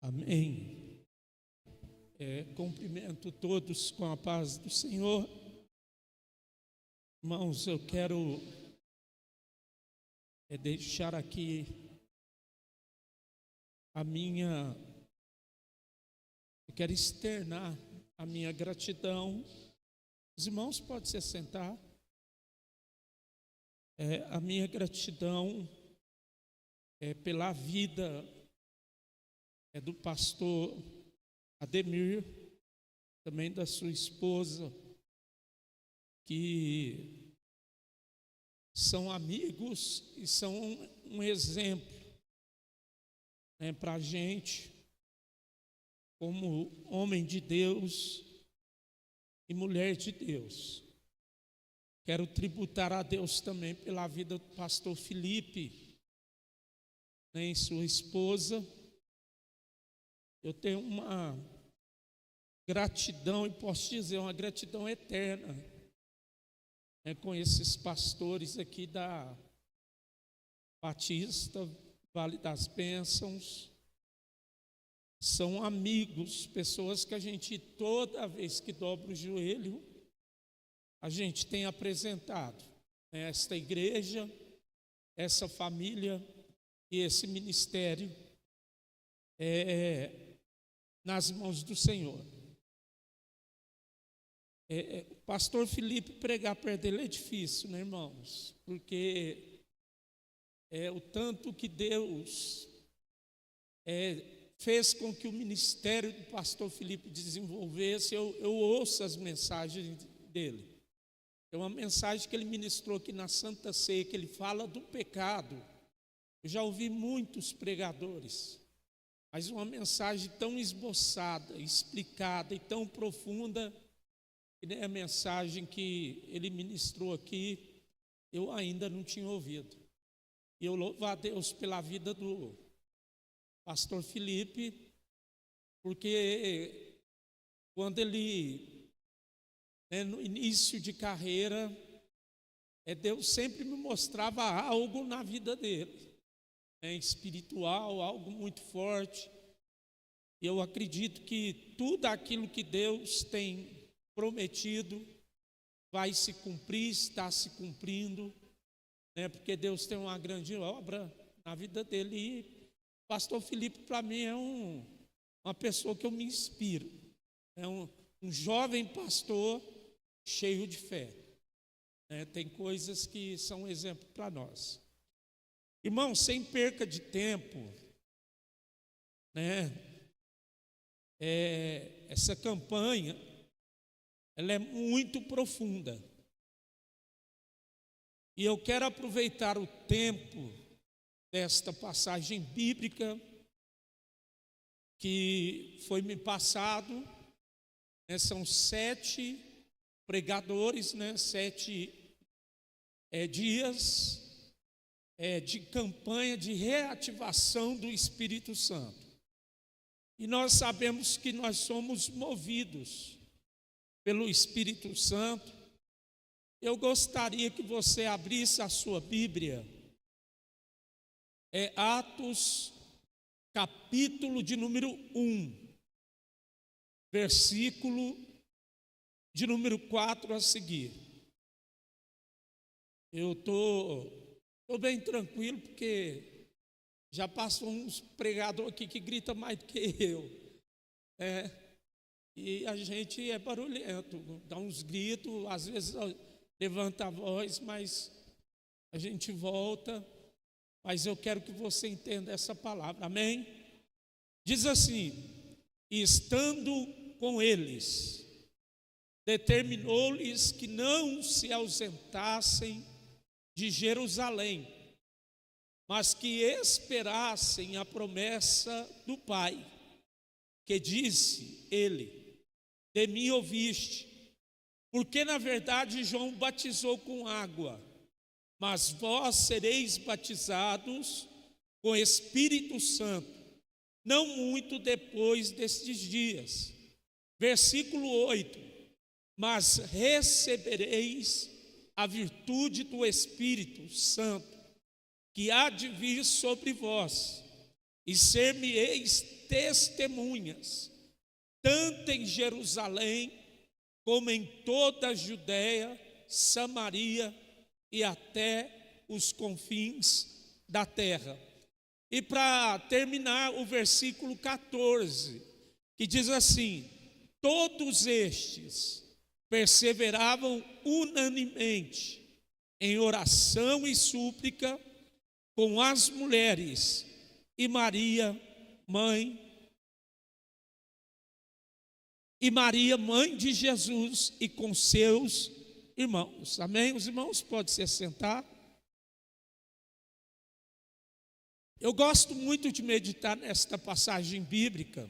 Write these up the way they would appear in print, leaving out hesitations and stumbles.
Amém. Cumprimento todos com a paz do Senhor. Irmãos, eu quero deixar aqui eu quero externar a minha gratidão. Os irmãos podem se assentar. A minha gratidão pela vida do pastor Ademir, também da sua esposa, que são amigos e são um exemplo para a gente, como homem de Deus e mulher de Deus. Quero tributar a Deus também pela vida do pastor Felipe, e sua esposa. Eu tenho uma gratidão, e posso dizer, uma gratidão eterna com esses pastores aqui da Batista, Vale das Bênçãos. São amigos, pessoas que a gente, toda vez que dobra o joelho, a gente tem apresentado esta igreja, essa família e esse ministério nas mãos do Senhor. O pastor Felipe pregar perto dele é difícil, né, irmãos? Porque o tanto que Deus fez com que o ministério do pastor Felipe desenvolvesse. Eu ouço as mensagens dele. É uma mensagem que ele ministrou aqui na Santa Ceia, que ele fala do pecado. Eu já ouvi muitos pregadores, mas uma mensagem tão esboçada, explicada e tão profunda, que nem a mensagem que ele ministrou aqui, eu ainda não tinha ouvido. E eu louvo a Deus pela vida do pastor Felipe, porque quando ele, no início de carreira, Deus sempre me mostrava algo na vida dele, espiritual, algo muito forte. E eu acredito que tudo aquilo que Deus tem prometido vai se cumprir, está se cumprindo, porque Deus tem uma grande obra na vida dele. E o pastor Felipe, para mim, é uma pessoa que eu me inspiro. É um jovem pastor cheio de fé. Tem coisas que são um exemplo para nós. Irmão, sem perca de tempo, essa campanha, ela é muito profunda. E eu quero aproveitar o tempo desta passagem bíblica que foi me passado. São 7 pregadores, 7 dias de campanha de reativação do Espírito Santo. E nós sabemos que nós somos movidos pelo Espírito Santo. Eu gostaria que você abrisse a sua Bíblia, Atos, capítulo de número 1, versículo de número 4 a seguir. Eu estou bem tranquilo, porque já passou uns pregadores aqui que gritam mais do que eu. E a gente é barulhento, dá uns gritos, às vezes levanta a voz, mas a gente volta. Mas eu quero que você entenda essa palavra, amém? Diz assim: e estando com eles, determinou-lhes que não se ausentassem de Jerusalém, mas que esperassem a promessa do Pai, que disse ele: de mim ouviste, porque na verdade João batizou com água, mas vós sereis batizados com Espírito Santo, não muito depois destes dias. Versículo 8: mas recebereis a virtude do Espírito Santo, que há de vir sobre vós, e ser-me-eis testemunhas, tanto em Jerusalém, como em toda a Judéia, Samaria e até os confins da terra. E para terminar, o versículo 14, que diz assim: todos estes perseveravam unanimemente em oração e súplica com as mulheres e Maria, mãe de Jesus, e com seus irmãos. Amém? Os irmãos podem se assentar. Eu gosto muito de meditar nesta passagem bíblica.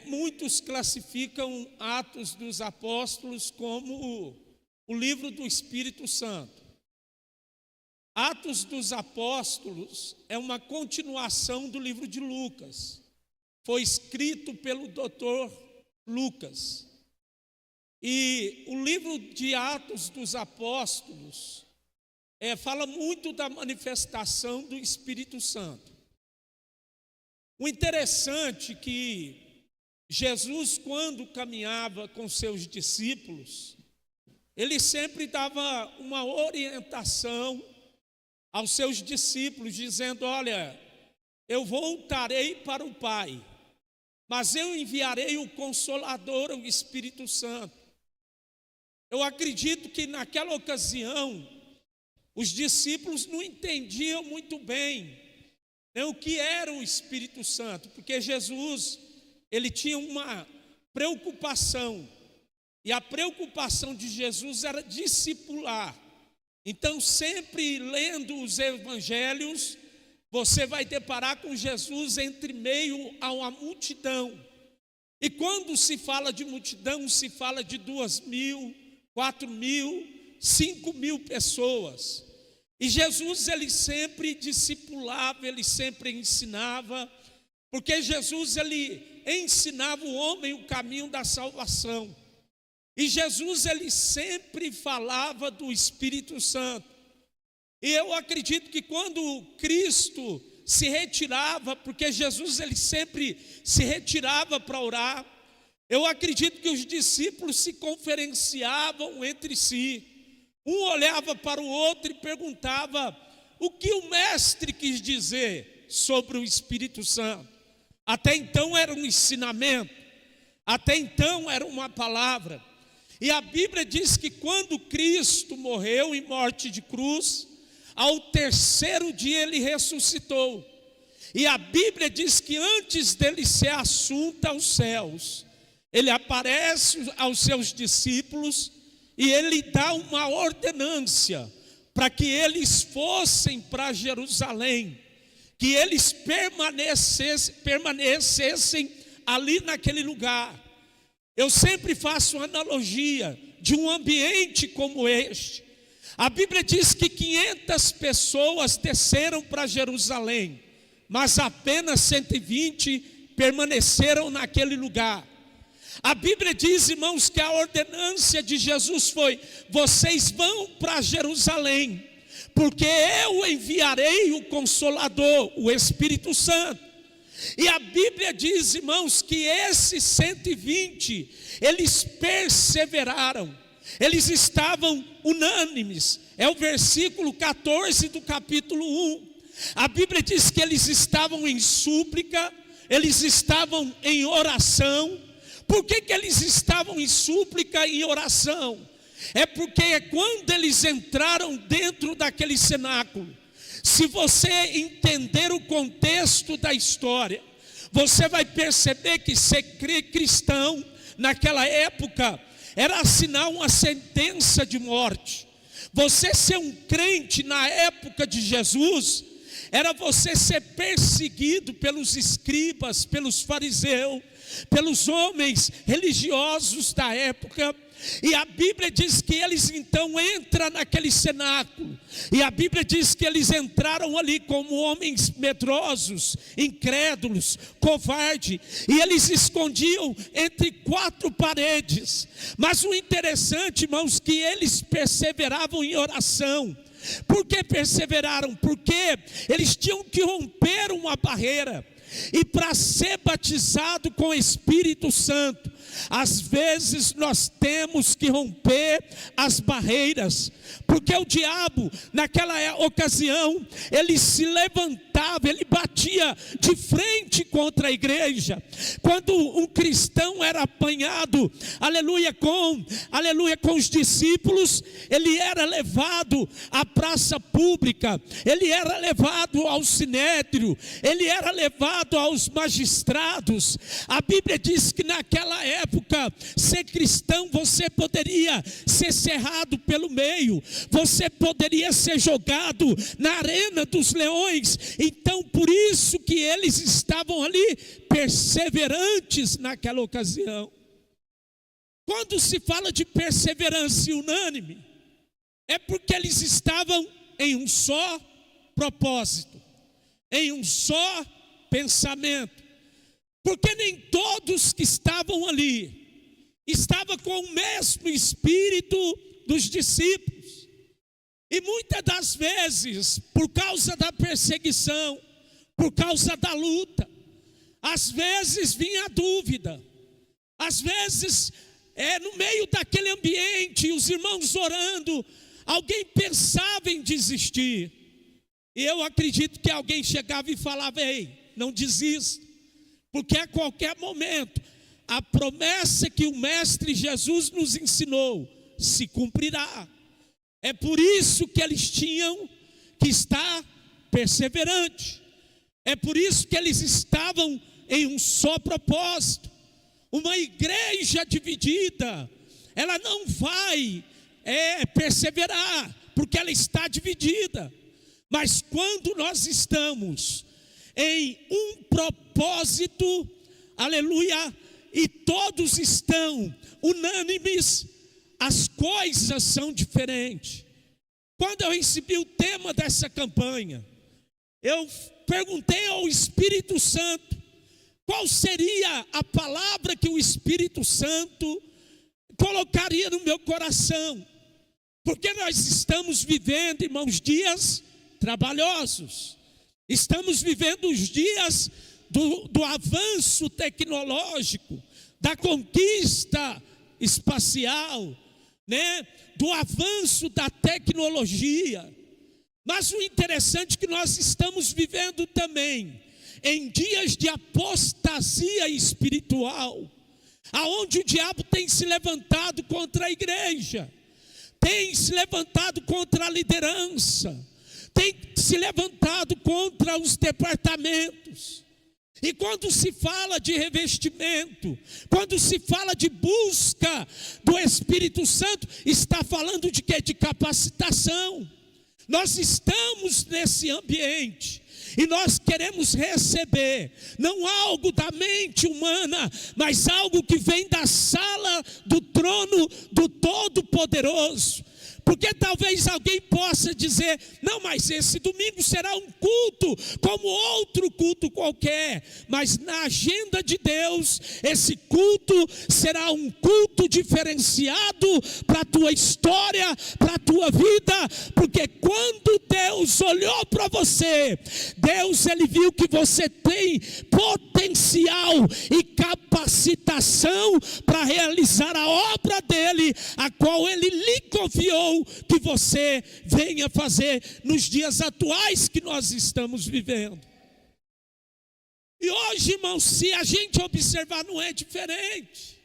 Muitos classificam Atos dos Apóstolos como o livro do Espírito Santo. Atos dos Apóstolos é uma continuação do livro de Lucas. Foi escrito pelo Dr. Lucas. E o livro de Atos dos Apóstolos fala muito da manifestação do Espírito Santo. O interessante é que Jesus, quando caminhava com seus discípulos, ele sempre dava uma orientação aos seus discípulos, dizendo: olha, eu voltarei para o Pai, mas eu enviarei o Consolador, o Espírito Santo. Eu acredito que naquela ocasião, os discípulos não entendiam muito bem, né, o que era o Espírito Santo, porque Jesus, ele tinha uma preocupação, e a preocupação de Jesus era discipular. Então, sempre lendo os evangelhos, você vai deparar com Jesus entre meio a uma multidão. E quando se fala de multidão, se fala de 2.000, 4.000, 5.000 pessoas. E Jesus, ele sempre discipulava, ele sempre ensinava, porque Jesus, ele ensinava o homem o caminho da salvação. E Jesus, ele sempre falava do Espírito Santo. E eu acredito que quando Cristo se retirava, porque Jesus, ele sempre se retirava para orar, eu acredito que os discípulos se conferenciavam entre si. Um olhava para o outro e perguntava o que o mestre quis dizer sobre o Espírito Santo. Até então era um ensinamento, até então era uma palavra. E a Bíblia diz que quando Cristo morreu em morte de cruz, ao terceiro dia ele ressuscitou. E a Bíblia diz que antes dele ser assunto aos céus, ele aparece aos seus discípulos e ele dá uma ordenância para que eles fossem para Jerusalém, que eles permanecessem ali naquele lugar. Eu sempre faço uma analogia de um ambiente como este. A Bíblia diz que 500 pessoas desceram para Jerusalém, mas apenas 120 permaneceram naquele lugar. A Bíblia diz, irmãos, que a ordenância de Jesus foi: vocês vão para Jerusalém, porque eu enviarei o Consolador, o Espírito Santo. E a Bíblia diz, irmãos, que esses 120, eles perseveraram, eles estavam unânimes. É o versículo 14 do capítulo 1. A Bíblia diz que eles estavam em súplica, eles estavam em oração. Por que eles estavam em súplica e oração? É porque quando eles entraram dentro daquele cenáculo, se você entender o contexto da história, você vai perceber que ser cristão naquela época era assinar uma sentença de morte. Você ser um crente na época de Jesus era você ser perseguido pelos escribas, pelos fariseus, pelos homens religiosos da época. E a Bíblia diz que eles então entram naquele cenáculo, e a Bíblia diz que eles entraram ali como homens medrosos, incrédulos, covardes, e eles escondiam entre 4 paredes. Mas o interessante, irmãos, que eles perseveravam em oração. Por que perseveraram? Porque eles tinham que romper uma barreira. E para ser batizado com o Espírito Santo, às vezes nós temos que romper as barreiras, porque o diabo, naquela ocasião, ele se levantava, ele batia de frente contra a igreja. Quando um cristão era apanhado, aleluia, com os discípulos, ele era levado à praça pública, ele era levado ao sinédrio, ele era levado aos magistrados. A Bíblia diz que naquela época, ser cristão, você poderia ser cerrado pelo meio, você poderia ser jogado na arena dos leões. Então por isso que eles estavam ali perseverantes naquela ocasião. Quando se fala de perseverança unânime, é porque eles estavam em um só propósito, em um só pensamento. Porque nem todos que estavam ali estavam com o mesmo espírito dos discípulos. E muitas das vezes, por causa da perseguição, por causa da luta, às vezes vinha a dúvida, às vezes no meio daquele ambiente, os irmãos orando, alguém pensava em desistir. E eu acredito que alguém chegava e falava: ei, não desista, porque a qualquer momento a promessa que o Mestre Jesus nos ensinou se cumprirá. É por isso que eles tinham que estar perseverantes. É por isso que eles estavam em um só propósito. Uma igreja dividida, ela não vai perseverar, porque ela está dividida. Mas quando nós estamos em um propósito, aleluia, e todos estão unânimes, as coisas são diferentes. Quando eu recebi o tema dessa campanha, eu perguntei ao Espírito Santo qual seria a palavra que o Espírito Santo colocaria no meu coração. Porque nós estamos vivendo, irmãos, dias trabalhosos. Estamos vivendo os dias do avanço tecnológico, da conquista espacial, do avanço da tecnologia. Mas o interessante é que nós estamos vivendo também em dias de apostasia espiritual, aonde o diabo tem se levantado contra a igreja, tem se levantado contra a liderança, tem se levantado contra os departamentos. E quando se fala de revestimento, quando se fala de busca do Espírito Santo, está falando de quê? De capacitação. Nós estamos nesse ambiente e nós queremos receber, não algo da mente humana, mas algo que vem da sala do trono do Todo-Poderoso. Porque talvez alguém possa dizer: não, mas esse domingo será um culto como outro culto qualquer. Mas na agenda de Deus, esse culto será um culto diferenciado para a tua história, para a tua vida. Porque quando Deus olhou para você, Deus, ele viu que você tem potencial e capacitação para realizar a obra dele, a qual ele lhe confiou que você venha fazer nos dias atuais que nós estamos vivendo. E hoje, irmãos, se a gente observar, não é diferente.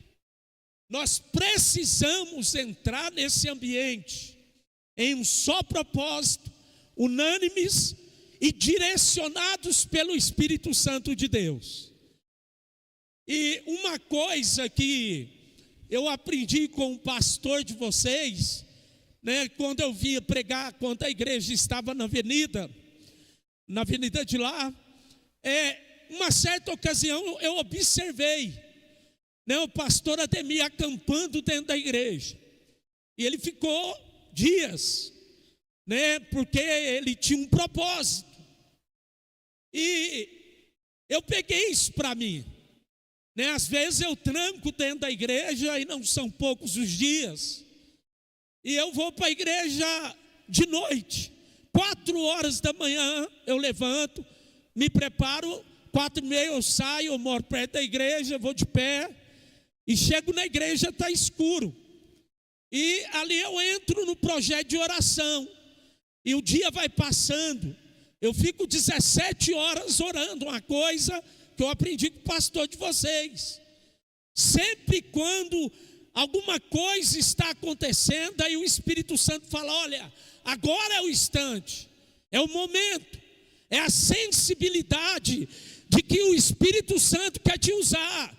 Nós precisamos entrar nesse ambiente em um só propósito, unânimes e direcionados pelo Espírito Santo de Deus. E uma coisa que eu aprendi com um pastor de vocês, quando eu vinha pregar, quando a igreja estava na avenida de lá, uma certa ocasião eu observei, o pastor Ademir acampando dentro da igreja, e ele ficou dias, porque ele tinha um propósito, e eu peguei isso para mim, às vezes eu tranco dentro da igreja e não são poucos os dias, e eu vou para a igreja de noite, 4 horas da manhã, eu levanto, me preparo, 4h30 eu saio, eu moro perto da igreja, vou de pé, e chego na igreja, está escuro. E ali eu entro no projeto de oração, e o dia vai passando, eu fico 17 horas orando, uma coisa que eu aprendi com o pastor de vocês. Sempre quando alguma coisa está acontecendo, aí o Espírito Santo fala: olha, agora é o instante, é o momento, é a sensibilidade de que o Espírito Santo quer te usar.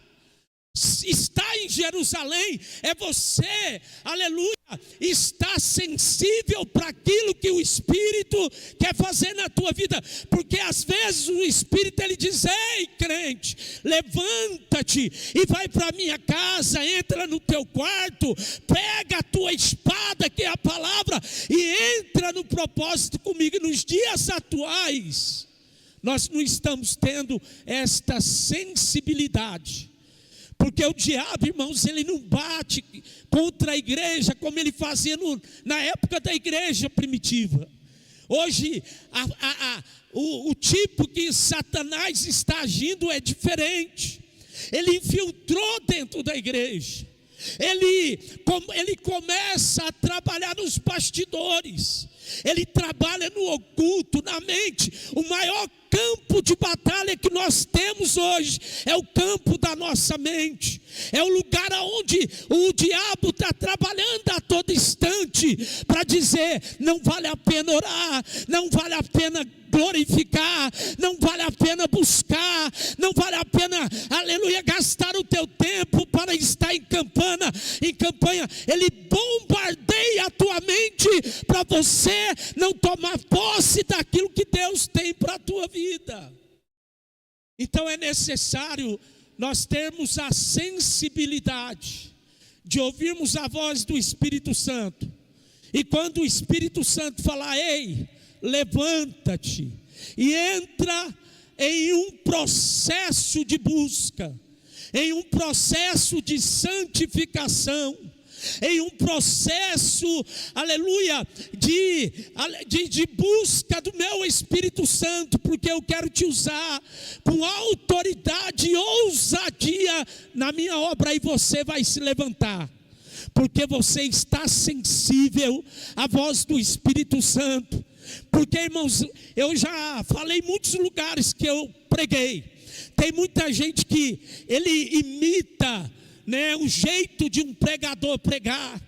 Está em Jerusalém, é você, aleluia, está sensível para aquilo que o Espírito quer fazer na tua vida, porque às vezes o Espírito ele diz: ei crente, levanta-te e vai para a minha casa, entra no teu quarto, pega a tua espada que é a palavra e entra no propósito comigo. E nos dias atuais nós não estamos tendo esta sensibilidade. Porque o diabo, irmãos, ele não bate contra a igreja como ele fazia na época da igreja primitiva. Hoje, o tipo que Satanás está agindo é diferente. Ele infiltrou dentro da igreja. Ele começa a trabalhar nos bastidores. Ele trabalha no oculto, na mente. O maior campo de batalha que nós temos hoje é o campo da nossa mente. É o lugar onde o diabo está trabalhando a todo instante para dizer: não vale a pena orar, não vale a pena glorificar, não vale a pena buscar, não vale a pena, aleluia, gastar o teu tempo para estar em campanha. Ele bombardeia a tua mente para você não tomar posse daquilo que Deus tem para a tua vida. Então é necessário nós termos a sensibilidade de ouvirmos a voz do Espírito Santo. E quando o Espírito Santo falar: ei, levanta-te e entra em um processo de busca, em um processo de santificação, em um processo, aleluia, de busca do meu Espírito Santo, porque eu quero te usar com autoridade e ousadia na minha obra, e você vai se levantar, porque você está sensível à voz do Espírito Santo. Porque, irmãos, eu já falei em muitos lugares que eu preguei, tem muita gente que ele imita, né, o jeito de um pregador pregar.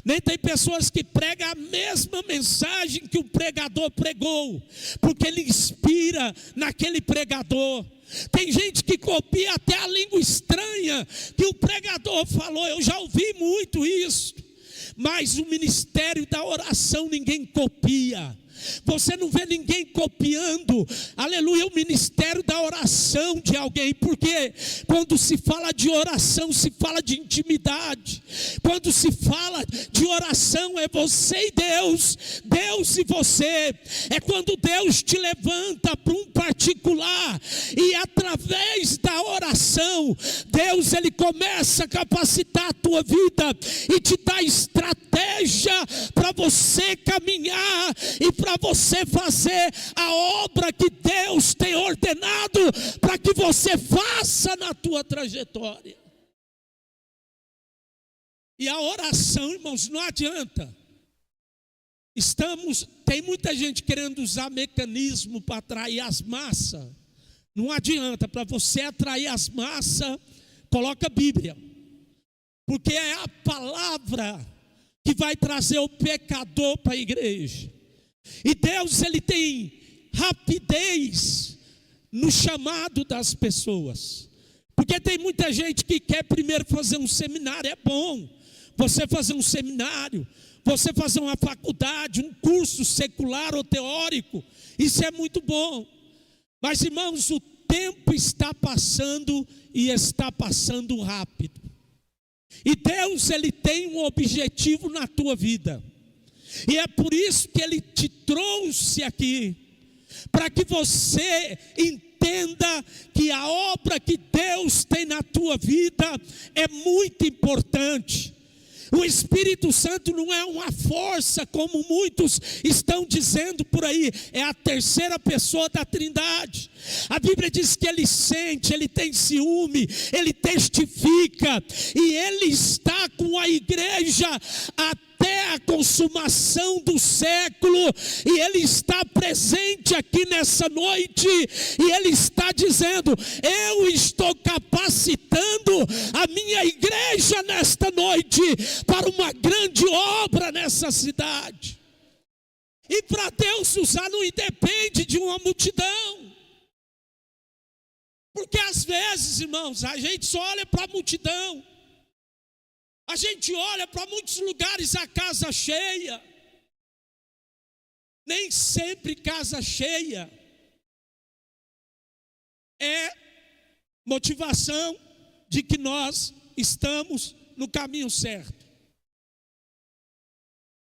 Nem tem pessoas que pregam a mesma mensagem que o pregador pregou, porque ele inspira naquele pregador. Tem gente que copia até a língua estranha que o pregador falou. Eu já ouvi muito isso. Mas o ministério da oração ninguém copia. Você não vê ninguém copiando, aleluia, o ministério da oração de alguém. Porque quando se fala de oração, se fala de intimidade. Quando se fala de oração, é você e Deus, Deus e você. É quando Deus te levanta para um particular, e através da oração, Deus ele começa a capacitar a tua vida e te dá estratégia para você caminhar e para você fazer a obra que Deus tem ordenado para que você faça na tua trajetória. E a oração, irmãos, não adianta. Tem muita gente querendo usar mecanismo para atrair as massas. Não adianta. Para você atrair as massas, coloca a Bíblia, porque é a palavra que vai trazer o pecador para a igreja. E Deus ele tem rapidez no chamado das pessoas. Porque tem muita gente que quer primeiro fazer um seminário. É bom você fazer um seminário, você fazer uma faculdade, um curso secular ou teórico. Isso é muito bom. Mas, irmãos, o tempo está passando e está passando rápido. E Deus ele tem um objetivo na tua vida. E é por isso que ele te trouxe aqui, para que você entenda que a obra que Deus tem na tua vida é muito importante. O Espírito Santo não é uma força como muitos estão dizendo por aí, é a terceira pessoa da Trindade. A Bíblia diz que ele sente, ele tem ciúme, ele testifica e ele está com a igreja até a consumação do século, e ele está presente aqui nessa noite, e ele está dizendo: eu estou capacitando a minha igreja nesta noite para uma grande obra nessa cidade. E para Deus usar não depende de uma multidão, porque às vezes, irmãos, a gente só olha para a multidão. A gente olha para muitos lugares a casa cheia. Nem sempre casa cheia é motivação de que nós estamos no caminho certo.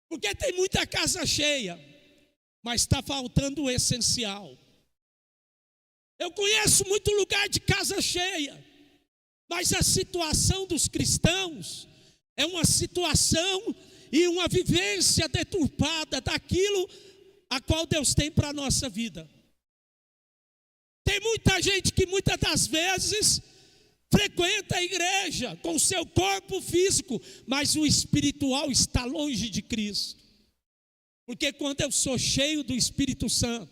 Porque tem muita casa cheia, mas está faltando o essencial. Eu conheço muito lugar de casa cheia, mas a situação dos cristãos é uma situação e uma vivência deturpada daquilo a qual Deus tem para a nossa vida. Tem muita gente que muitas das vezes frequenta a igreja com o seu corpo físico, mas o espiritual está longe de Cristo. Porque quando eu sou cheio do Espírito Santo,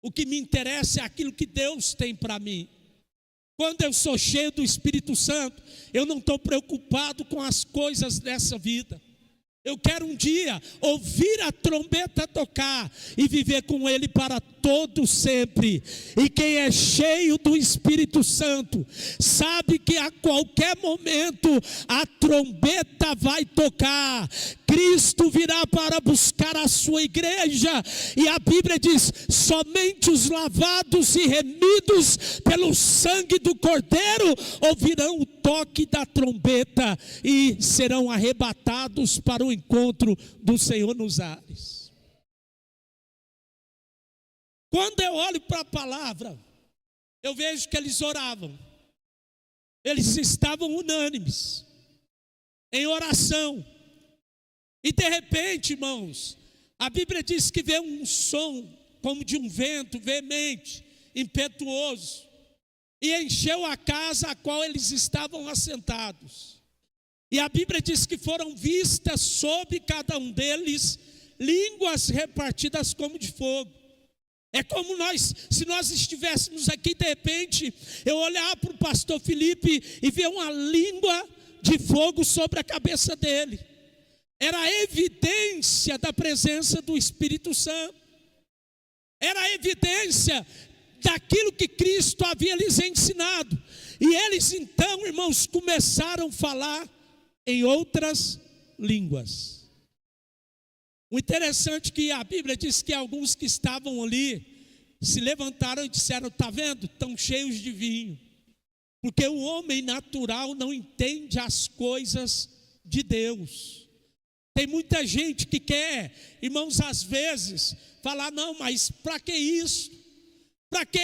o que me interessa é aquilo que Deus tem para mim. Quando eu sou cheio do Espírito Santo, eu não estou preocupado com as coisas dessa vida. Eu quero um dia ouvir a trombeta tocar e viver com Ele para todo sempre. E quem é cheio do Espírito Santo sabe que a qualquer momento a trombeta vai tocar. Cristo virá para buscar a sua igreja, e a Bíblia diz: somente os lavados e remidos pelo sangue do Cordeiro ouvirão o toque da trombeta e serão arrebatados para o encontro do Senhor nos ares. Quando eu olho para a palavra, eu vejo que eles oravam. Eles estavam unânimes em oração. E de repente, irmãos, a Bíblia diz que veio um som como de um vento veemente, impetuoso, e encheu a casa a qual eles estavam assentados. E a Bíblia diz que foram vistas sobre cada um deles línguas repartidas como de fogo. É como se nós estivéssemos aqui, de repente, eu olhar para o pastor Felipe e ver uma língua de fogo sobre a cabeça dele. Era a evidência da presença do Espírito Santo. Era a evidência daquilo que Cristo havia lhes ensinado. E eles então, irmãos, começaram a falar em outras línguas. O interessante é que a Bíblia diz que alguns que estavam ali se levantaram e disseram: está vendo? Estão cheios de vinho. Porque o homem natural não entende as coisas de Deus. Tem muita gente que quer, irmãos, às vezes, falar: não, mas para que isso? Para que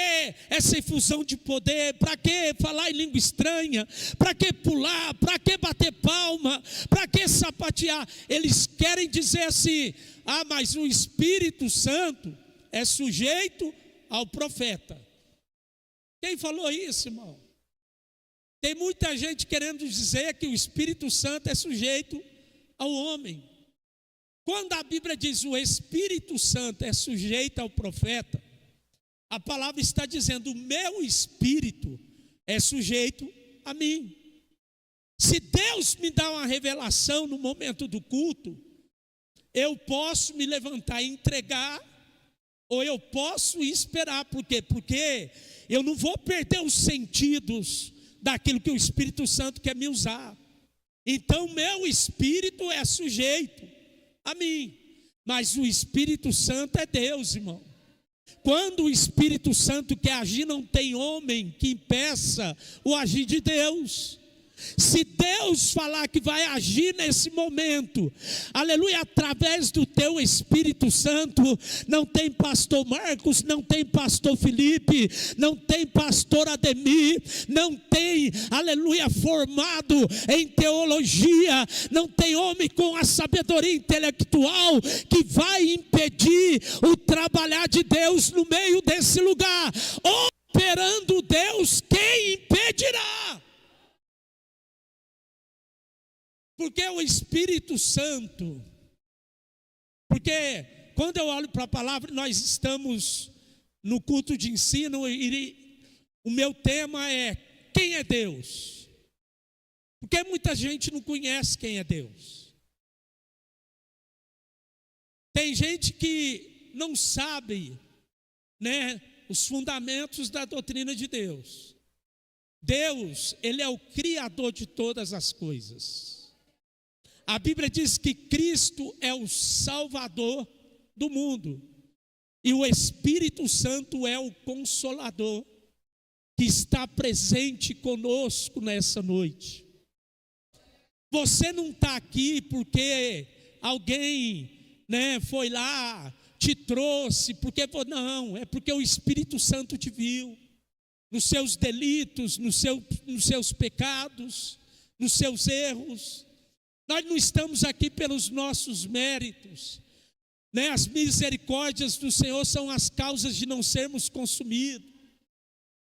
essa infusão de poder? Para que falar em língua estranha? Para que pular? Para que bater palma? Para que sapatear? Eles querem dizer assim: ah, mas o Espírito Santo é sujeito ao profeta. Quem falou isso, irmão? Tem muita gente querendo dizer que o Espírito Santo é sujeito ao homem. Quando a Bíblia diz o Espírito Santo é sujeito ao profeta, a palavra está dizendo: o meu espírito é sujeito a mim. Se Deus me dá uma revelação no momento do culto, eu posso me levantar e entregar, ou eu posso esperar. Por quê? Porque eu não vou perder os sentidos daquilo que o Espírito Santo quer me usar. Então meu espírito é sujeito a mim, mas o Espírito Santo é Deus, irmão. Quando o Espírito Santo quer agir, não tem homem que impeça o agir de Deus. Se Deus falar que vai agir nesse momento, aleluia, através do teu Espírito Santo, não tem pastor Marcos, não tem pastor Felipe, não tem pastor Ademir, não tem, aleluia, formado em teologia, não tem homem com a sabedoria intelectual que vai impedir o trabalhar de Deus no meio desse lugar. Operando Deus, quem impedirá? Porque o Espírito Santo, porque quando eu olho para a palavra, nós estamos no culto de ensino e o meu tema é: quem é Deus? Porque muita gente não conhece quem é Deus. Tem gente que não sabe, né, os fundamentos da doutrina de Deus. Deus, Ele é o Criador de todas as coisas. A Bíblia diz que Cristo é o Salvador do mundo. E o Espírito Santo é o Consolador, que está presente conosco nessa noite. Você não está aqui porque alguém, né, foi lá, te trouxe, porque não, é porque o Espírito Santo te viu, nos seus delitos, nos seus pecados, nos seus erros. Nós não estamos aqui pelos nossos méritos, né? As misericórdias do Senhor são as causas de não sermos consumidos,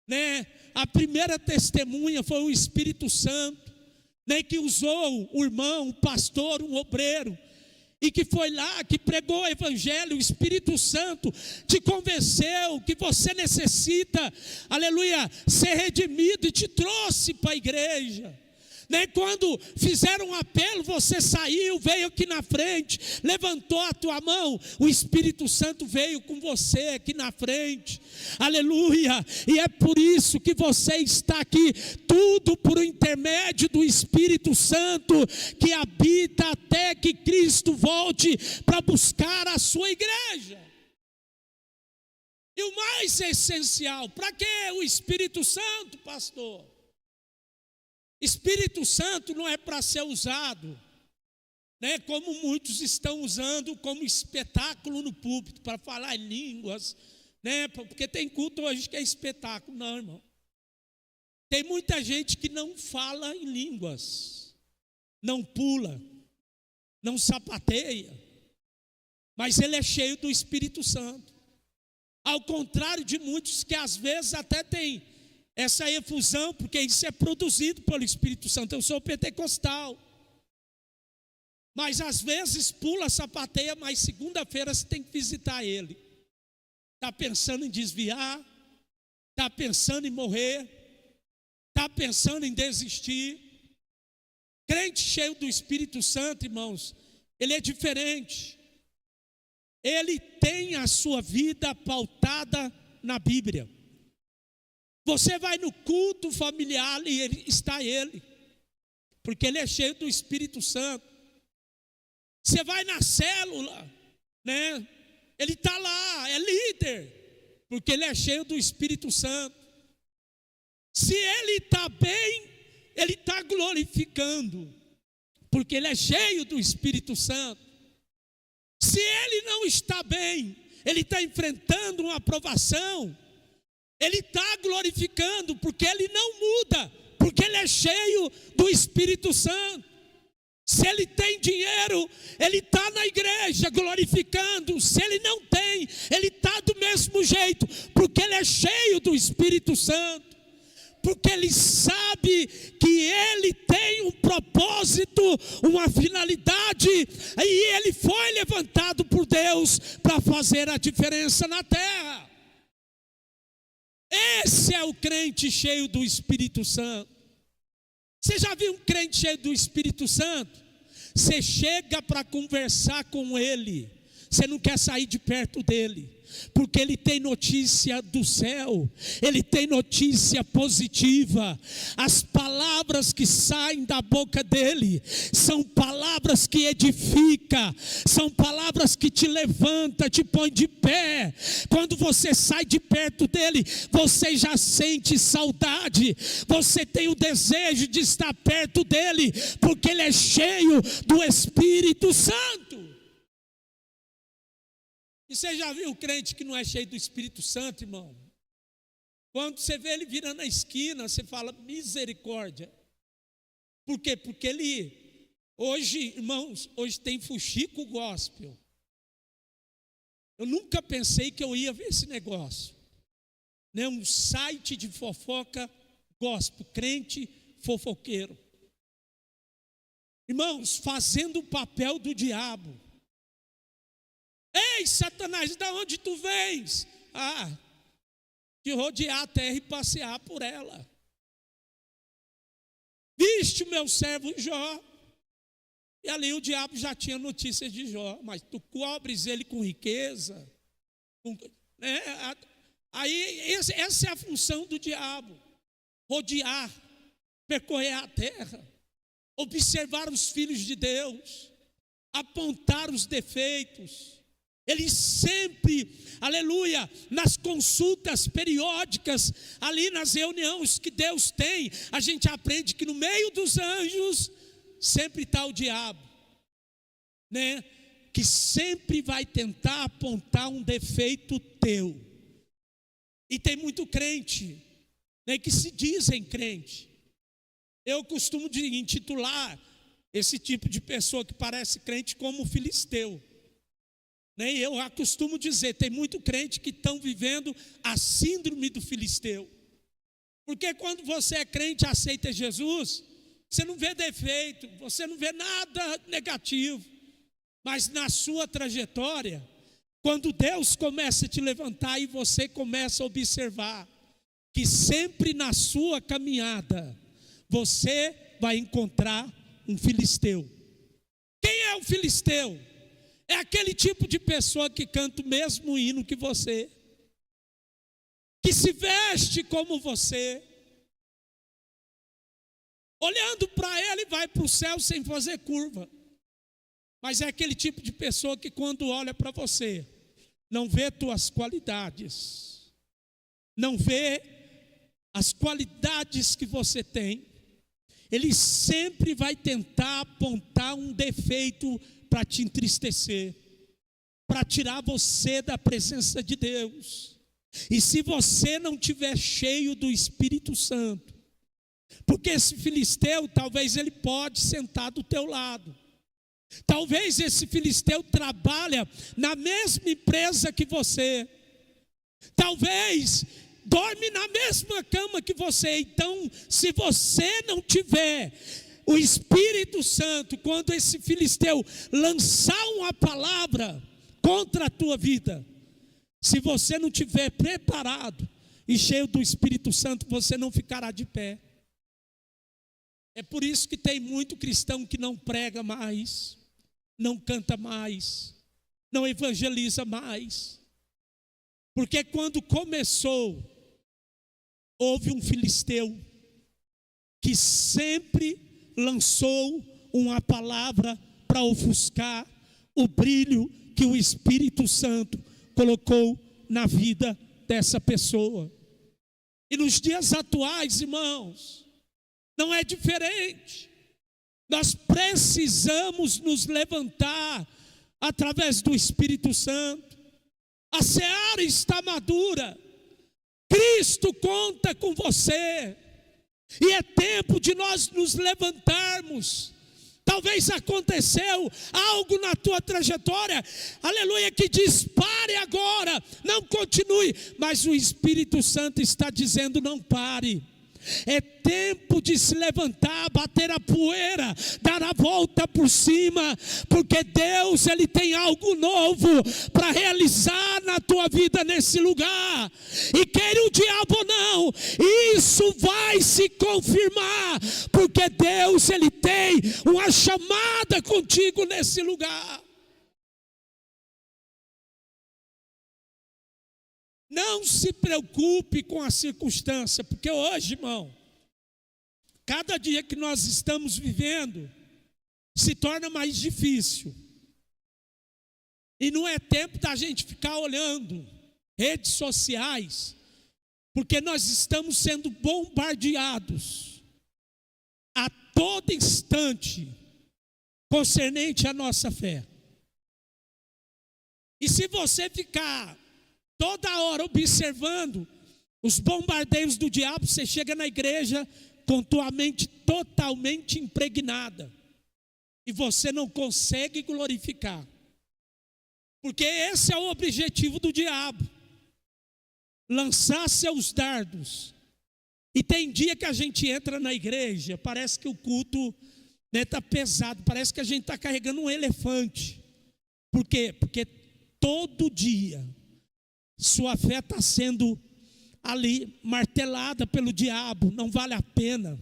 né? A primeira testemunha foi o Espírito Santo, né? Que usou um irmão, um pastor, um obreiro, e que foi lá, que pregou o Evangelho. O Espírito Santo te convenceu que você necessita, aleluia, ser redimido, e te trouxe para a igreja. né? Quando fizeram um apelo, você saiu, veio aqui na frente, levantou a tua mão, o Espírito Santo veio com você aqui na frente, aleluia, e é por isso que você está aqui, tudo por intermédio do Espírito Santo, que habita até que Cristo volte para buscar a sua igreja. E o mais essencial, para que o Espírito Santo, pastor? Espírito Santo não é para ser usado, né, como muitos estão usando como espetáculo no púlpito, para falar em línguas, né, porque tem culto hoje que é espetáculo. Não, irmão. Tem muita gente que não fala em línguas, não pula, não sapateia, mas ele é cheio do Espírito Santo. Ao contrário de muitos que às vezes até tem essa efusão, porque isso é produzido pelo Espírito Santo. Eu sou pentecostal, mas às vezes pula, sapateia, mas segunda-feira você tem que visitar ele. Está pensando em desviar, está pensando em morrer, está pensando em desistir. Crente cheio do Espírito Santo, irmãos, ele é diferente. Ele tem a sua vida pautada na Bíblia. Você vai no culto familiar e está ele, porque ele é cheio do Espírito Santo. Você vai na célula, né? Ele está lá, é líder, porque ele é cheio do Espírito Santo. Se ele está bem, ele está glorificando, porque ele é cheio do Espírito Santo. Se ele não está bem, ele está enfrentando uma provação, ele está glorificando, porque ele não muda, porque ele é cheio do Espírito Santo. Se ele tem dinheiro, ele está na igreja glorificando. Se ele não tem, ele está do mesmo jeito, porque ele é cheio do Espírito Santo. Porque ele sabe que ele tem um propósito, uma finalidade, e ele foi levantado por Deus para fazer a diferença na terra. Esse é o crente cheio do Espírito Santo. Você já viu um crente cheio do Espírito Santo? Você chega para conversar com ele, você não quer sair de perto dele. porque ele tem notícia do céu, ele tem notícia positiva. As palavras que saem da boca dele são palavras que edificam, são palavras que te levantam, te põe de pé. Quando você sai de perto dele, você já sente saudade, você tem o desejo de estar perto dele, porque ele é cheio do Espírito Santo. E você já viu o crente que não é cheio do Espírito Santo, irmão? Quando você vê ele virando a esquina, você fala, misericórdia. Por quê? Porque ele, hoje, irmãos, hoje tem fuxico gospel. Eu nunca pensei que eu ia ver esse negócio. Né? Um site de fofoca gospel, crente fofoqueiro. Irmãos, fazendo o papel do diabo. Ei, Satanás, de onde tu vens? De rodear a terra e passear por ela. Viste o meu servo Jó. E ali o diabo já tinha notícias de Jó. Mas tu cobres ele com riqueza. Aí essa é a função do diabo. Rodear, percorrer a terra. Observar os filhos de Deus. Apontar os defeitos. Ele sempre, aleluia, nas consultas periódicas, ali nas reuniões que Deus tem, a gente aprende que no meio dos anjos, sempre está o diabo, né? Que sempre vai tentar apontar um defeito teu. E tem muito crente, né, que se dizem crente. Eu costumo intitular esse tipo de pessoa que parece crente como filisteu. E eu costumo dizer, tem muito crente que estão vivendo a síndrome do filisteu. Porque quando você é crente e aceita Jesus, você não vê defeito, você não vê nada negativo. Mas na sua trajetória, quando Deus começa a te levantar e você começa a observar que sempre na sua caminhada, você vai encontrar um filisteu. Quem é o filisteu? É aquele tipo de pessoa que canta o mesmo hino que você, que se veste como você, olhando para ele vai para o céu sem fazer curva. Mas é aquele tipo de pessoa que quando olha para você, não vê tuas qualidades, não vê as qualidades que você tem, ele sempre vai tentar apontar um defeito para te entristecer, para tirar você da presença de Deus. E se você não estiver cheio do Espírito Santo, porque esse filisteu, talvez ele pode sentar do teu lado, talvez esse filisteu trabalha na mesma empresa que você, talvez dorme na mesma cama que você. Então, se você não tiver o Espírito Santo, quando esse filisteu lançar uma palavra contra a tua vida, se você não tiver preparado e cheio do Espírito Santo, você não ficará de pé. É por isso que tem muito cristão que não prega mais, não canta mais, não evangeliza mais. Porque quando começou, houve um filisteu que sempre lançou uma palavra para ofuscar o brilho que o Espírito Santo colocou na vida dessa pessoa. E nos dias atuais, irmãos, não é diferente. Nós precisamos nos levantar através do Espírito Santo. A seara está madura. Cristo conta com você. E é tempo de nós nos levantarmos. Talvez aconteceu algo na tua trajetória, aleluia, que dispare agora, não continue. Mas o Espírito Santo está dizendo, não pare. É tempo de se levantar, bater a poeira, dar a volta por cima, porque Deus, Ele tem algo novo para realizar na tua vida nesse lugar. E queira o diabo ou não, isso vai se confirmar, porque Deus, Ele tem uma chamada contigo nesse lugar. Não se preocupe com a circunstância, porque hoje, irmão, cada dia que nós estamos vivendo se torna mais difícil. E não é tempo da gente ficar olhando redes sociais, porque nós estamos sendo bombardeados a todo instante concernente à nossa fé. E se você ficar toda hora observando os bombardeios do diabo, você chega na igreja com tua mente totalmente impregnada e você não consegue glorificar, porque esse é o objetivo do diabo: lançar seus dardos. E tem dia que a gente entra na igreja, parece que o culto está pesado, parece que a gente está carregando um elefante. Por quê? Porque todo dia sua fé está sendo ali martelada pelo diabo. Não vale a pena,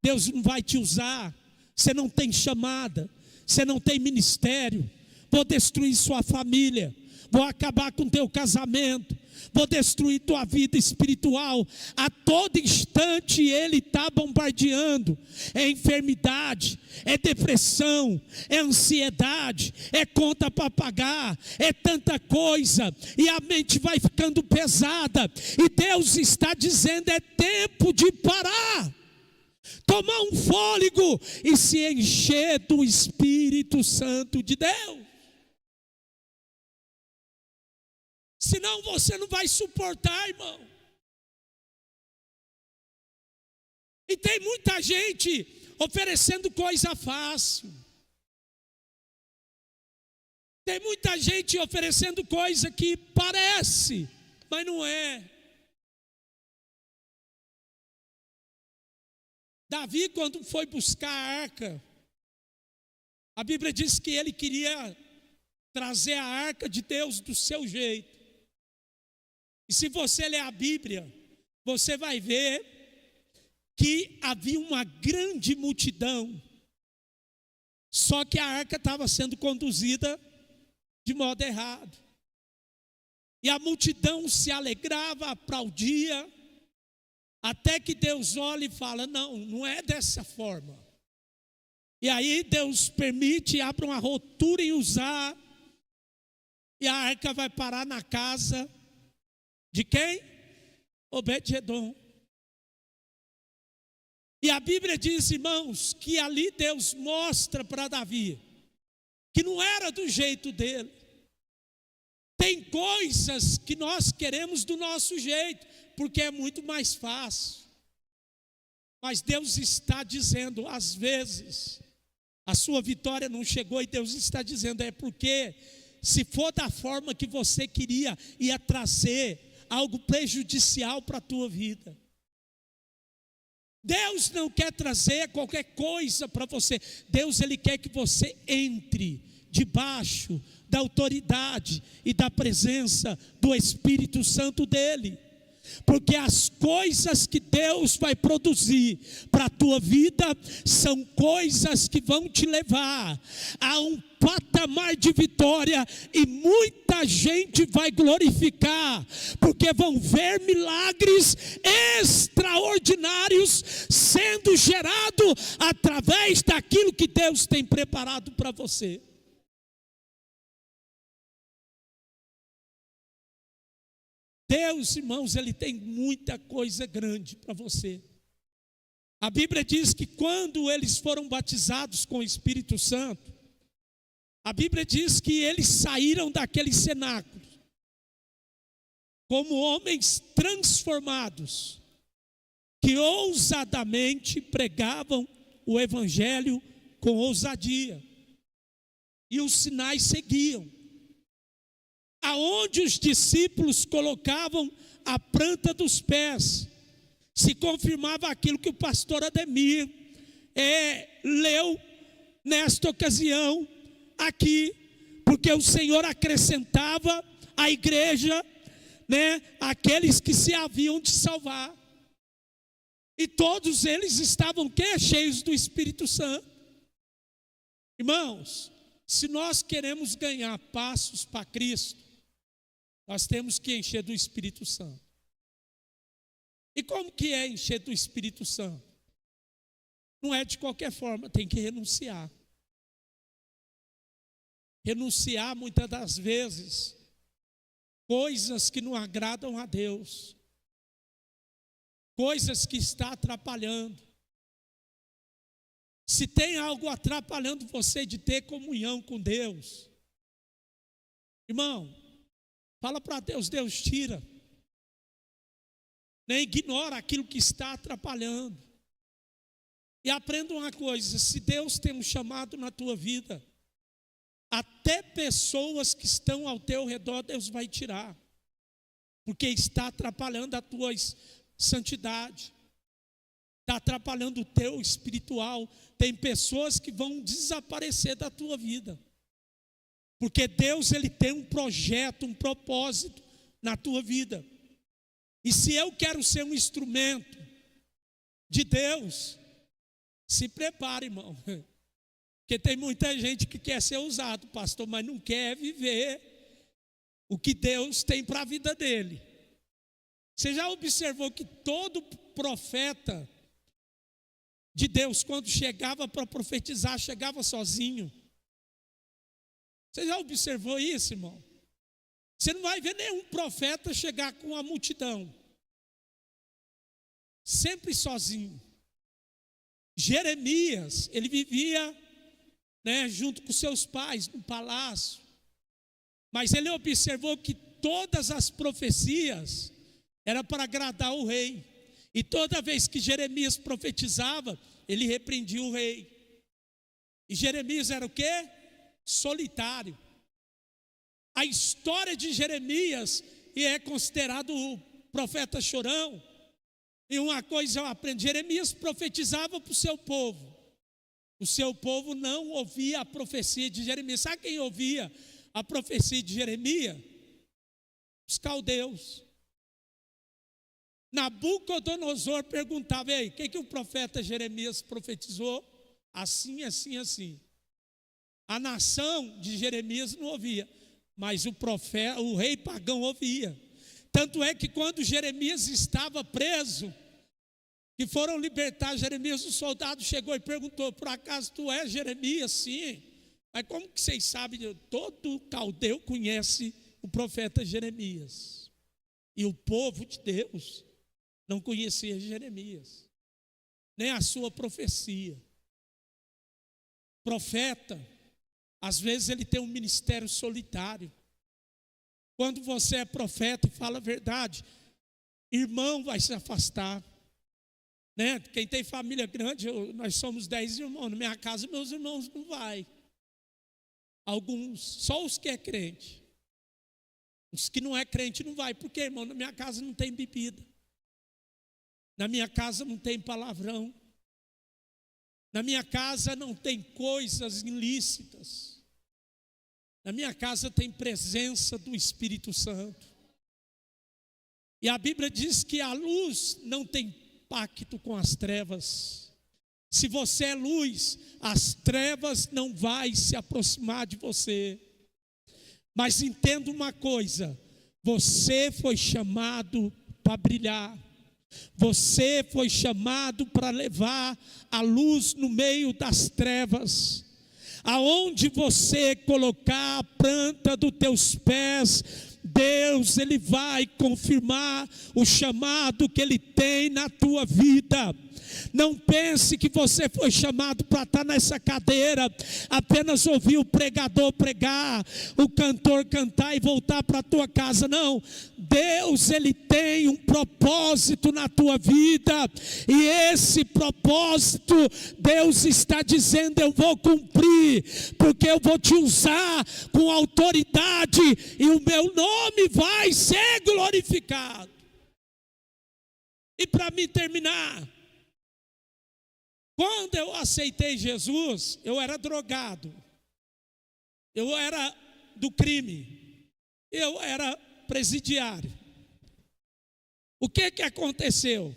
Deus não vai te usar, você não tem chamada, você não tem ministério, vou destruir sua família, vou acabar com teu casamento, vou destruir tua vida espiritual. A todo instante ele está bombardeando. É enfermidade, é depressão, é ansiedade, é conta para pagar, é tanta coisa, e a mente vai ficando pesada, e Deus está dizendo: é tempo de parar, tomar um fôlego e se encher do Espírito Santo de Deus. Senão você não vai suportar, irmão. E tem muita gente oferecendo coisa fácil. Tem muita gente oferecendo coisa que parece, mas não é. Davi, quando foi buscar a arca, a Bíblia diz que ele queria trazer a arca de Deus do seu jeito. E se você ler a Bíblia, você vai ver que havia uma grande multidão, só que a arca estava sendo conduzida de modo errado. E a multidão se alegrava, aplaudia, até que Deus olha e fala: não, não é dessa forma. E aí Deus permite, abre uma rotura em Uzá, e a arca vai parar na casa de quem? Obed-edom. E a Bíblia diz, irmãos, que ali Deus mostra para Davi que não era do jeito dele. Tem coisas que nós queremos do nosso jeito, porque é muito mais fácil. Mas Deus está dizendo, às vezes, a sua vitória não chegou, e Deus está dizendo: é porque se for da forma que você queria, ia trazer algo prejudicial para a tua vida. Deus não quer trazer qualquer coisa para você. Deus, ele quer que você entre debaixo da autoridade e da presença do Espírito Santo dele. Porque as coisas que Deus vai produzir para a tua vida são coisas que vão te levar a um patamar de vitória, e muita gente vai glorificar, porque vão ver milagres extraordinários sendo gerados através daquilo que Deus tem preparado para você. Deus, irmãos, ele tem muita coisa grande para você. A Bíblia diz que quando eles foram batizados com o Espírito Santo, a Bíblia diz que eles saíram daquele cenáculo como homens transformados, que ousadamente pregavam o Evangelho com ousadia, e os sinais seguiam. Aonde os discípulos colocavam a planta dos pés, se confirmava aquilo que o pastor Ademir leu nesta ocasião aqui, porque o Senhor acrescentava à igreja, aqueles que se haviam de salvar, e todos eles estavam cheios do Espírito Santo. Irmãos, se nós queremos ganhar passos para Cristo, Nós temos que encher do Espírito Santo. E como que é encher do Espírito Santo? Não é de qualquer forma, tem que renunciar. Renunciar muitas das vezes coisas que não agradam a Deus, coisas que estão atrapalhando. Se tem algo atrapalhando você de ter comunhão com Deus, irmão, fala para Deus, Deus tira. Nem ignora aquilo que está atrapalhando. E aprenda uma coisa, se Deus tem um chamado na tua vida, até pessoas que estão ao teu redor, Deus vai tirar. Porque está atrapalhando a tua santidade. Está atrapalhando o teu espiritual. Tem pessoas que vão desaparecer da tua vida. Porque Deus, Ele tem um projeto, um propósito na tua vida. E se eu quero ser um instrumento de Deus, se prepare, irmão. Porque tem muita gente que quer ser usado, pastor, mas não quer viver o que Deus tem para a vida dele. Você já observou que todo profeta de Deus, quando chegava para profetizar, chegava sozinho? Você já observou isso, irmão? Você não vai ver nenhum profeta chegar com a multidão. Sempre sozinho. Jeremias, ele vivia, junto com seus pais no palácio. Mas ele observou que todas as profecias eram para agradar o rei. E toda vez que Jeremias profetizava, ele repreendia o rei. E Jeremias era o quê? Solitário. A história de Jeremias é considerado o profeta chorão. E uma coisa eu aprendi, Jeremias profetizava para o seu povo. O seu povo não ouvia a profecia de Jeremias. Sabe quem ouvia a profecia de Jeremias? Os caldeus. Nabucodonosor perguntava, ei, o que o profeta Jeremias profetizou? Assim, assim, assim. A nação de Jeremias não ouvia, mas o rei pagão ouvia. Tanto é que quando Jeremias estava preso, que foram libertar Jeremias, o soldado chegou e perguntou, por acaso tu és Jeremias? Sim. Mas como que vocês sabem? Todo caldeu conhece o profeta Jeremias. E o povo de Deus não conhecia Jeremias, nem a sua profecia. Profeta, às vezes ele tem um ministério solitário. Quando você é profeta e fala a verdade, irmão vai se afastar. Quem tem família grande, nós somos 10 irmãos. Na minha casa, meus irmãos não vai. Alguns, só os que é crente. Os que não é crente não vai. Porque, irmão, na minha casa não tem bebida. Na minha casa não tem palavrão. Na minha casa não tem coisas ilícitas. Na minha casa tem presença do Espírito Santo. E a Bíblia diz que a luz não tem pacto com as trevas. Se você é luz, as trevas não vão se aproximar de você. Mas entenda uma coisa, você foi chamado para brilhar. Você foi chamado para levar a luz no meio das trevas. Aonde você colocar a planta dos teus pés, Deus, Ele vai confirmar o chamado que Ele tem na tua vida. Não pense que você foi chamado para estar nessa cadeira, apenas ouvir o pregador pregar, o cantor cantar e voltar para a tua casa. Não, Deus, Ele tem um propósito na tua vida, e esse propósito, Deus está dizendo, eu vou cumprir, porque eu vou te usar com autoridade, e o meu nome vai ser glorificado. E para me terminar, quando eu aceitei Jesus, eu era drogado, eu era do crime, eu era presidiário. O que aconteceu?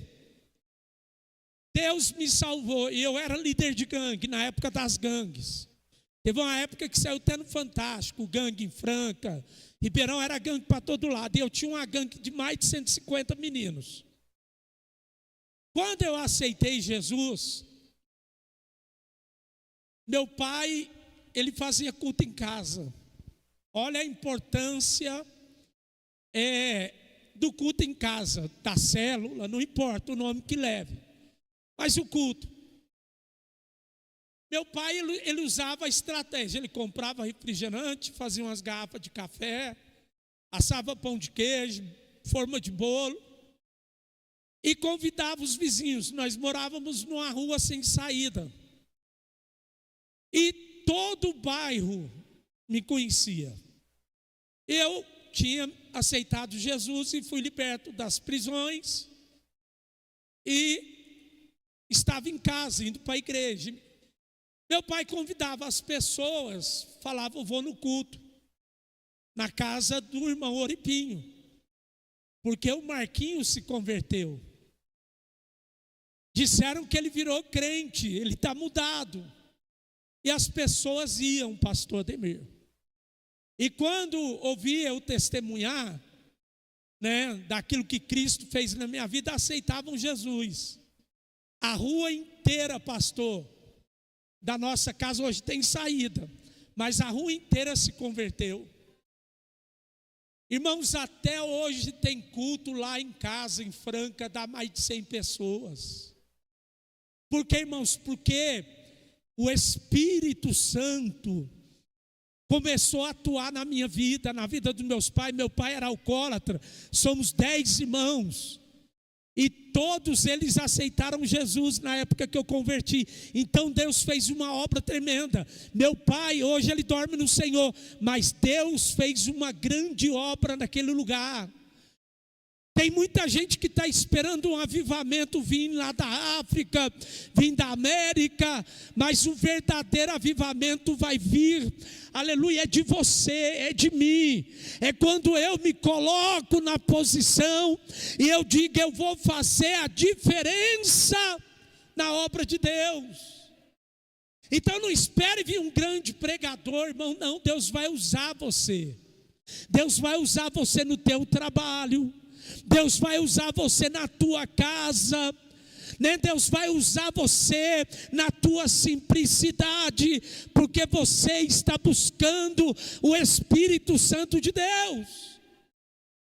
Deus me salvou, e eu era líder de gangue, na época das gangues. Teve uma época que saiu até no Fantástico, gangue em Franca. Ribeirão era gangue para todo lado. E eu tinha uma gangue de mais de 150 meninos. Quando eu aceitei Jesus, meu pai, ele fazia culto em casa. Olha a importância do culto em casa, da célula, não importa o nome que leve. Mas o culto. Meu pai, ele usava a estratégia, ele comprava refrigerante, fazia umas garrafas de café, assava pão de queijo, forma de bolo, e convidava os vizinhos. Nós morávamos numa rua sem saída, e todo o bairro me conhecia. Eu tinha aceitado Jesus e fui liberto das prisões, e estava em casa, indo para a igreja. Meu pai convidava as pessoas, falava, eu vou no culto, na casa do irmão Oripinho, porque o Marquinhos se converteu. Disseram que ele virou crente, ele está mudado. E as pessoas iam, pastor Ademir. E quando ouvia eu testemunhar, daquilo que Cristo fez na minha vida, aceitavam Jesus. A rua inteira, pastor, da nossa casa hoje tem saída, mas a rua inteira se converteu. Irmãos, até hoje tem culto lá em casa, em Franca, dá mais de 100 pessoas. Por quê, irmãos? Porque o Espírito Santo começou a atuar na minha vida, na vida dos meus pais. Meu pai era alcoólatra, somos 10 irmãos. E todos eles aceitaram Jesus na época que eu converti. Então Deus fez uma obra tremenda. Meu pai, hoje ele dorme no Senhor, mas Deus fez uma grande obra naquele lugar. Tem muita gente que está esperando um avivamento vir lá da África, vir da América, mas o verdadeiro avivamento vai vir, aleluia, é de você, é de mim. É quando eu me coloco na posição e eu digo, eu vou fazer a diferença na obra de Deus. Então não espere vir um grande pregador, irmão, não, Deus vai usar você. Deus vai usar você no teu trabalho. Deus vai usar você na tua casa, Deus vai usar você na tua simplicidade, porque você está buscando o Espírito Santo de Deus.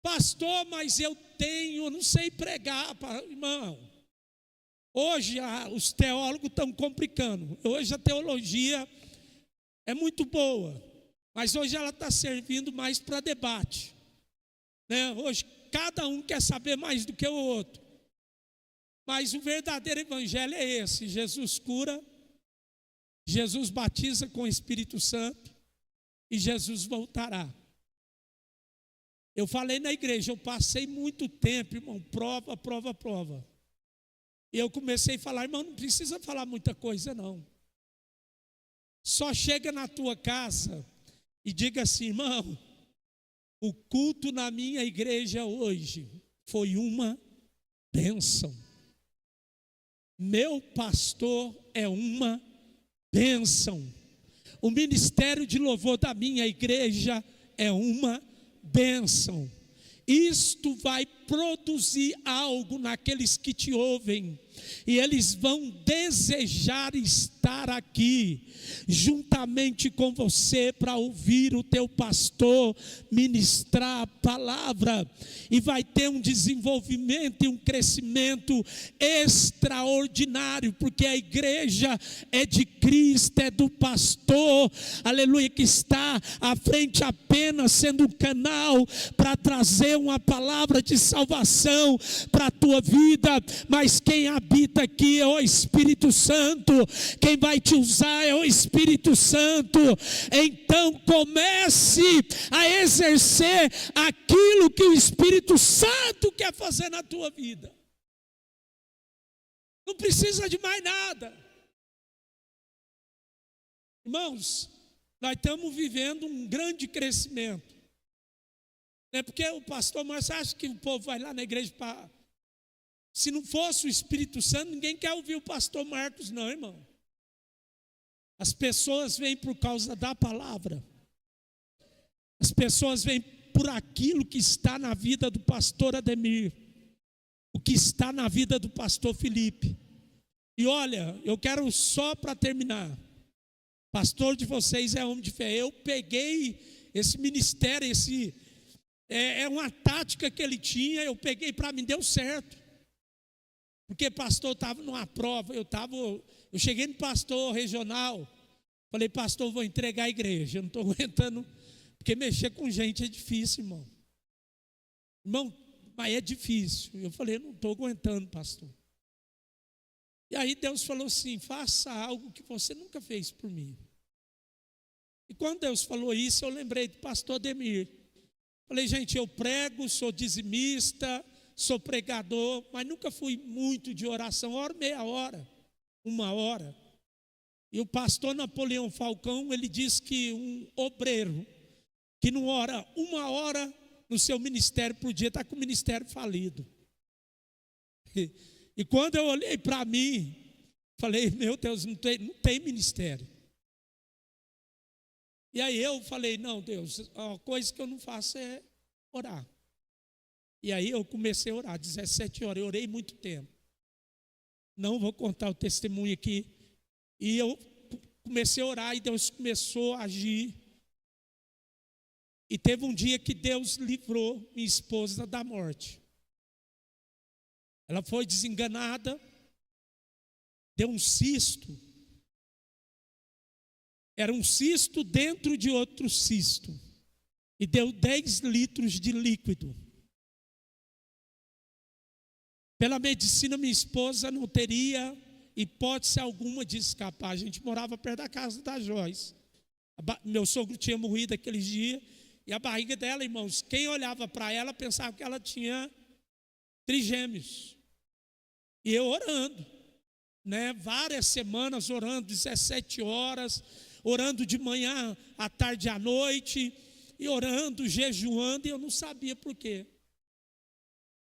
Pastor, mas eu não sei pregar, irmão. Hoje os teólogos estão complicando. Hoje a teologia é muito boa, mas hoje ela está servindo mais para debate, Hoje cada um quer saber mais do que o outro. Mas o verdadeiro evangelho é esse: Jesus cura, Jesus batiza com o Espírito Santo e Jesus voltará. Eu falei na igreja, eu passei muito tempo, irmão, prova. E eu comecei a falar, irmão, não precisa falar muita coisa não. Só chega na tua casa e diga assim, irmão, o culto na minha igreja hoje foi uma bênção. Meu pastor é uma bênção. O ministério de louvor da minha igreja é uma bênção. Isto vai produzir algo naqueles que te ouvem, e eles vão desejar estar aqui, juntamente com você, para ouvir o teu pastor ministrar a palavra, e vai ter um desenvolvimento e um crescimento extraordinário, porque a igreja é de Cristo, é do pastor, aleluia, que está à frente apenas sendo um canal para trazer uma palavra de salvação para a tua vida, mas quem habita aqui é o Espírito Santo, quem vai te usar é o Espírito Santo. Então comece a exercer aquilo que o Espírito Santo quer fazer na tua vida. Não precisa de mais nada. Irmãos, nós estamos vivendo um grande crescimento. Não é porque o pastor Márcio acha que o povo vai lá na igreja para... Se não fosse o Espírito Santo, ninguém quer ouvir o pastor Marcos, não, irmão. As pessoas vêm por causa da palavra. As pessoas vêm por aquilo que está na vida do pastor Ademir, o que está na vida do pastor Felipe. E olha, eu quero só para terminar, pastor de vocês é homem de fé. Eu peguei esse ministério, é uma tática que ele tinha, eu peguei para mim, deu certo. Porque pastor estava numa prova, eu cheguei no pastor regional, falei, pastor, vou entregar a igreja, eu não estou aguentando, porque mexer com gente é difícil, irmão. Irmão, mas é difícil. Eu falei, não estou aguentando, pastor. E aí Deus falou assim, faça algo que você nunca fez por mim. E quando Deus falou isso, eu lembrei do pastor Ademir. Falei, gente, eu prego, sou dizimista, sou pregador, mas nunca fui muito de oração. Oro meia hora, 1 hora. E o pastor Napoleão Falcão, ele diz que um obreiro que não ora 1 hora no seu ministério por dia, está com o ministério falido. E quando eu olhei para mim, falei, meu Deus, não tem ministério. E aí eu falei, não, Deus, a coisa que eu não faço é orar. E aí eu comecei a orar, 17 horas, eu orei muito tempo. Não vou contar o testemunho aqui. E eu comecei a orar e Deus começou a agir. E teve um dia que Deus livrou minha esposa da morte. Ela foi desenganada, deu um cisto. Era um cisto dentro de outro cisto. E deu 10 litros de líquido. Pela medicina, minha esposa não teria hipótese alguma de escapar. A gente morava perto da casa da Joyce. Meu sogro tinha morrido aquele dia. E a barriga dela, irmãos, quem olhava para ela pensava que ela tinha trigêmeos. E eu orando, né? Várias semanas orando, 17 horas, orando de manhã, à tarde e à noite, e orando, jejuando, e eu não sabia por quê.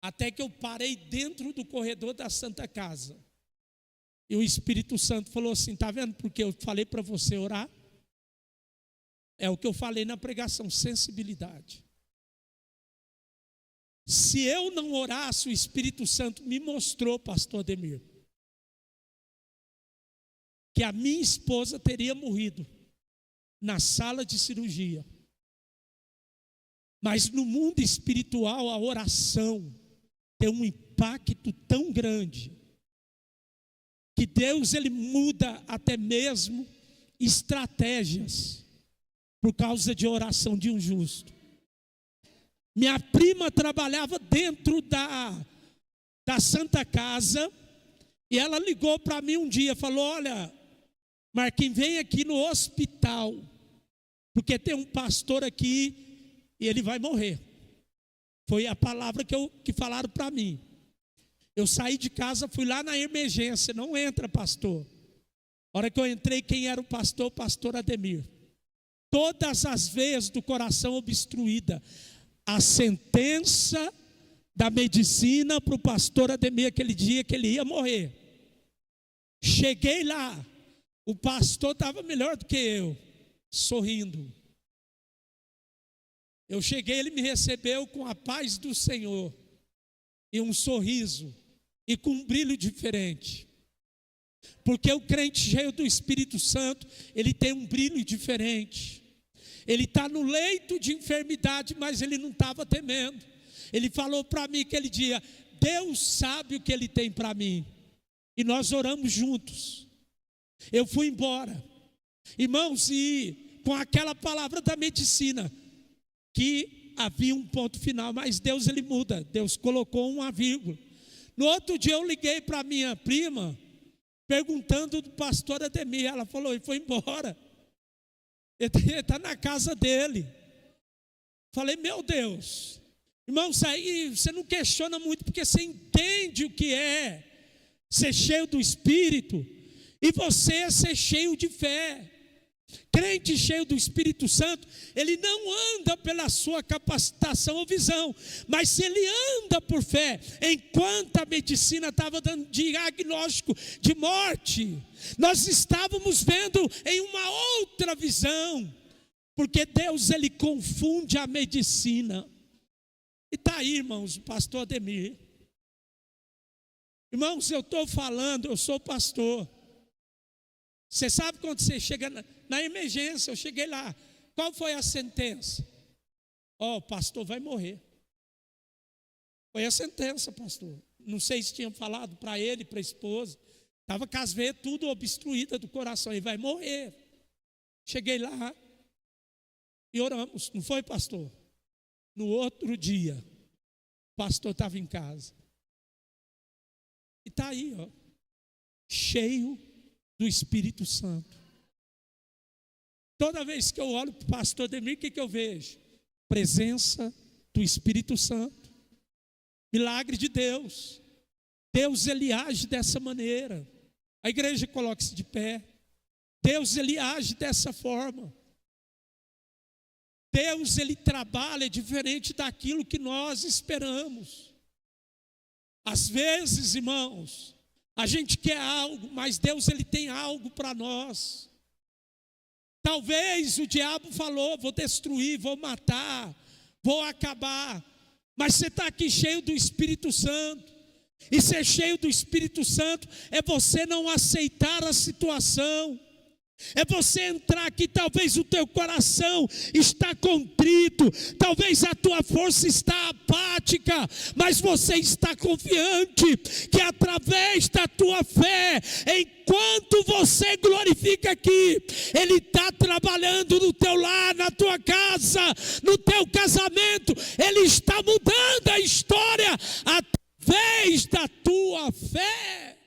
Até que eu parei dentro do corredor da Santa Casa. E o Espírito Santo falou assim, está vendo porque eu falei para você orar? É o que eu falei na pregação, sensibilidade. Se eu não orasse, o Espírito Santo me mostrou, pastor Ademir, que a minha esposa teria morrido na sala de cirurgia. Mas no mundo espiritual, a oração tem um impacto tão grande, que Deus ele muda até mesmo estratégias, por causa de oração de um justo. Minha prima trabalhava dentro da Santa Casa, e ela ligou para mim um dia, falou, olha, Marquinhos, vem aqui no hospital, porque tem um pastor aqui, e ele vai morrer. Foi a palavra que falaram para mim. Eu saí de casa, fui lá na emergência, não entra pastor. A hora que eu entrei, quem era o pastor Ademir. Todas as veias do coração obstruída. A sentença da medicina para o pastor Ademir aquele dia que ele ia morrer. Cheguei lá, o pastor estava melhor do que eu, sorrindo. Eu cheguei, ele me recebeu com a paz do Senhor, e um sorriso, e com um brilho diferente. Porque o crente cheio do Espírito Santo, ele tem um brilho diferente. Ele está no leito de enfermidade, mas ele não estava temendo. Ele falou para mim aquele dia, Deus sabe o que ele tem para mim. E nós oramos juntos. Eu fui embora. Irmãos, e com aquela palavra da medicina, que havia um ponto final, mas Deus ele muda. Deus colocou uma vírgula. No outro dia eu liguei para minha prima, perguntando do pastor Ademir. Ela falou, ele foi embora. Ele está na casa dele. Falei, meu Deus. Irmãos, aí você não questiona muito, porque você entende o que é ser cheio do Espírito, e você é ser cheio de fé. Crente cheio do Espírito Santo, ele não anda pela sua capacitação ou visão, mas se ele anda por fé, enquanto a medicina estava dando diagnóstico de morte, nós estávamos vendo em uma outra visão, porque Deus, ele confunde a medicina. E está aí, irmãos, o pastor Ademir. Irmãos, eu estou falando, eu sou pastor. Você sabe quando você chega na emergência, eu cheguei lá. Qual foi a sentença? O pastor vai morrer. Foi a sentença, pastor. Não sei se tinham falado para ele, para a esposa. Estava com as veias tudo obstruída do coração. Ele vai morrer. Cheguei lá e oramos. Não foi, pastor? No outro dia, o pastor estava em casa. E está aí, cheio do Espírito Santo. Toda vez que eu olho para o pastor Ademir, o que eu vejo? Presença do Espírito Santo. Milagre de Deus. Deus, ele age dessa maneira. A igreja coloca-se de pé. Deus, ele age dessa forma. Deus, ele trabalha diferente daquilo que nós esperamos. Às vezes, irmãos, a gente quer algo, mas Deus, ele tem algo para nós. Talvez o diabo falou, vou destruir, vou matar, vou acabar. Mas você está aqui cheio do Espírito Santo. E ser cheio do Espírito Santo é você não aceitar a situação. É você entrar aqui, talvez o teu coração está contrito, talvez a tua força está apática, mas você está confiante que através da tua fé, enquanto você glorifica aqui, Ele está trabalhando no teu lar, na tua casa, no teu casamento, Ele está mudando a história através da tua fé.